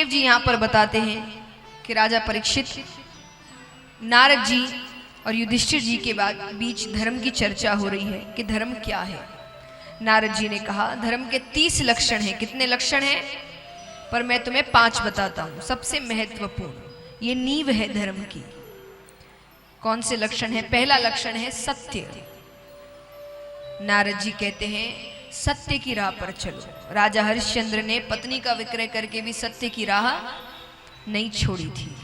सुखदेव जी यहाँ पर बताते हैं कि राजा परीक्षित, नारद जी और युधिष्ठिर जी के बीच धर्म की चर्चा हो रही है कि धर्म क्या है। नारद जी ने कहा धर्म के 30 लक्षण हैं। कितने लक्षण हैं? पर मैं तुम्हें 5 बताता हूं, सबसे महत्वपूर्ण, ये नींव है धर्म की। कौन से लक्षण है? पहला लक्षण है सत्य। नारद जी कहते हैं सत्य की राह पर चलो। राजा हरिश्चंद्र ने पत्नी का विक्रय करके भी सत्य की राह नहीं छोड़ी थी,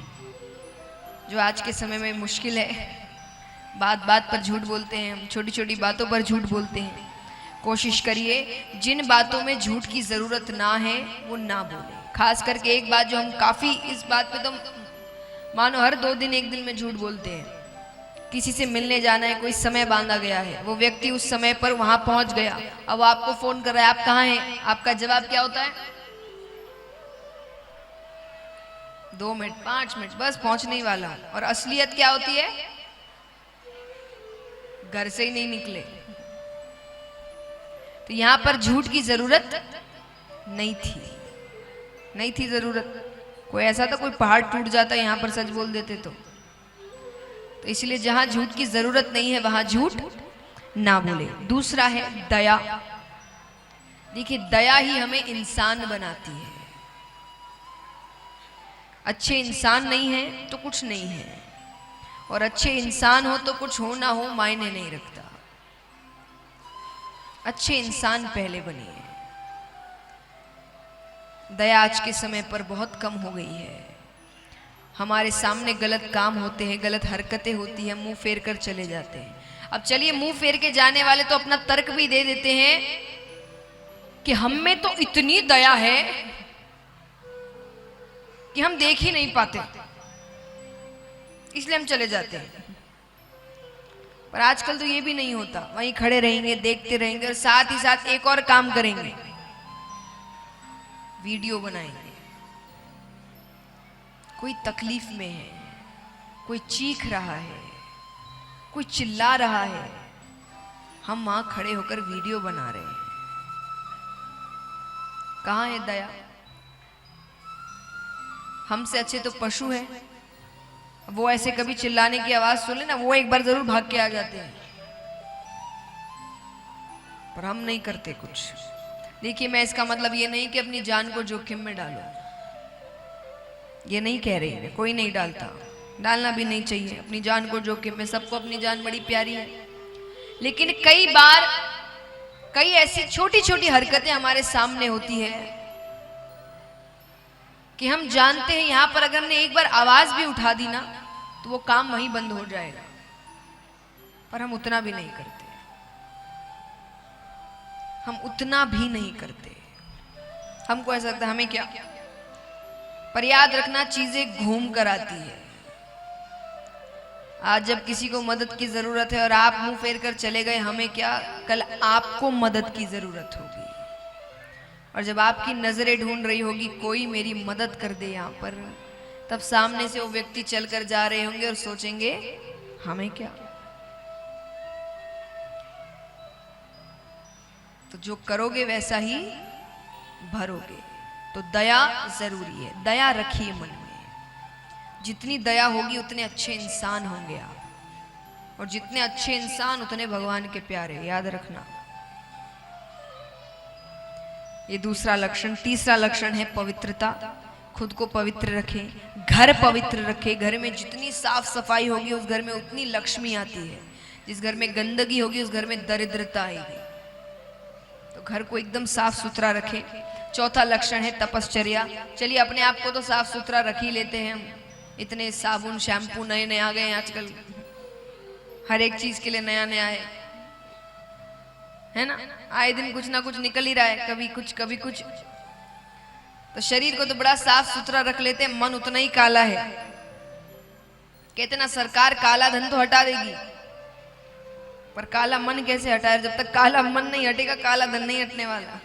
जो आज के समय में मुश्किल है। बात बात पर झूठ बोलते हैं हम, छोटी छोटी बातों पर झूठ बोलते हैं। कोशिश करिए जिन बातों में झूठ की जरूरत ना है वो ना बोले। खास करके एक बात जो हम काफी, इस बात पे तो मानो हर 2 दिन 1 दिन में झूठ बोलते हैं। किसी से मिलने जाना है, कोई समय बांधा गया है, वो व्यक्ति उस समय पर वहां पहुंच गया, अब आपको फोन कर रहा है आप कहाँ हैं, आपका जवाब क्या होता है? 2 मिनट 5 मिनट, बस पहुंचने ही वाला हूं। और असलियत क्या होती है? घर से ही नहीं निकले। तो यहां पर झूठ की जरूरत नहीं थी जरूरत। कोई ऐसा था कोई पहाड़ टूट जाता यहां पर सच बोल देते तो इसलिए जहां झूठ की जरूरत नहीं है वहां झूठ ना बोले। दूसरा है दया। देखिए दया ही हमें इंसान बनाती है। अच्छे इंसान नहीं है तो कुछ नहीं है, और अच्छे इंसान हो तो कुछ हो ना हो मायने नहीं रखता। अच्छे इंसान पहले बनिए। दया आज के समय पर बहुत कम हो गई है। हमारे सामने गलत काम होते हैं, गलत हरकतें होती हैं, मुंह फेर कर चले जाते हैं। अब चलिए मुंह फेर के जाने वाले तो अपना तर्क भी दे देते हैं कि हम में तो इतनी दया है कि हम देख ही नहीं पाते, इसलिए हम चले जाते हैं। पर आजकल तो ये भी नहीं होता, वहीं खड़े रहेंगे, देखते रहेंगे और साथ ही साथ एक और काम करेंगे, वीडियो बनाएंगे। कोई तकलीफ में है, कोई चीख रहा है, कोई चिल्ला रहा है, हम वहां खड़े होकर वीडियो बना रहे हैं। कहां है दया? हमसे अच्छे तो पशु है, वो ऐसे कभी चिल्लाने की आवाज सुन ले ना, वो एक बार जरूर भाग के आ जाते हैं, पर हम नहीं करते कुछ। देखिए मैं इसका मतलब ये नहीं कि अपनी जान को जोखिम में डालो, ये नहीं कह रही है, कोई नहीं डालता, डालना भी नहीं चाहिए अपनी जान को जोखिम में। सबको अपनी जान बड़ी प्यारी है, लेकिन कई बार कई ऐसी छोटी छोटी हरकतें हमारे सामने होती है कि हम जानते हैं यहां पर अगर हमने एक बार आवाज भी उठा दी ना तो वो काम वहीं बंद हो जाएगा, पर हम उतना भी नहीं करते। हम उतना भी नहीं करते। हमको ऐसा लगता है हमें क्या, पर याद रखना चीजें घूम कर आती है। आज जब किसी को मदद की जरूरत है और आप मुंह फेर कर चले गए, हमें क्या, कल आपको मदद की जरूरत होगी, और जब आपकी नजरें ढूंढ रही होगी कोई मेरी मदद कर दे यहाँ पर, तब सामने से वो व्यक्ति चलकर जा रहे होंगे और सोचेंगे हमें क्या। तो जो करोगे वैसा ही भरोगे। तो दया जरूरी है, दया रखिए मन में। जितनी दया होगी उतने अच्छे इंसान होंगे आप, और जितने अच्छे इंसान उतने भगवान के प्यारे, याद रखना। ये दूसरा लक्षण। तीसरा लक्षण है पवित्रता। खुद को पवित्र रखें, घर पवित्र रखें। घर में जितनी साफ सफाई होगी उस घर में उतनी लक्ष्मी आती है। जिस घर में गंदगी होगी उस घर में दरिद्रता आएगी। तो घर को एकदम साफ सुथरा रखें। चौथा लक्षण है तपश्चर्या। चलिए अपने आप को तो साफ सुथरा रख ही लेते हैं हम, इतने साबुन शैम्पू नए नए आ गए हैं आजकल, हर एक चीज के लिए नया नया है ना, आए दिन कुछ ना कुछ निकल ही रहा है, कभी कुछ कभी कुछ। तो शरीर को तो बड़ा साफ सुथरा रख लेते हैं, मन उतना ही काला है। कहते ना सरकार काला धन तो हटा देगी, पर काला मन कैसे हटाए? जब तक काला मन नहीं हटेगा काला धन नहीं हटने वाला।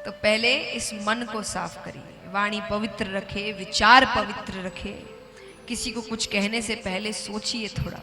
तो पहले इस मन को साफ करिए, वाणी पवित्र रखे, विचार पवित्र रखे। किसी को कुछ कहने से पहले सोचिए थोड़ा।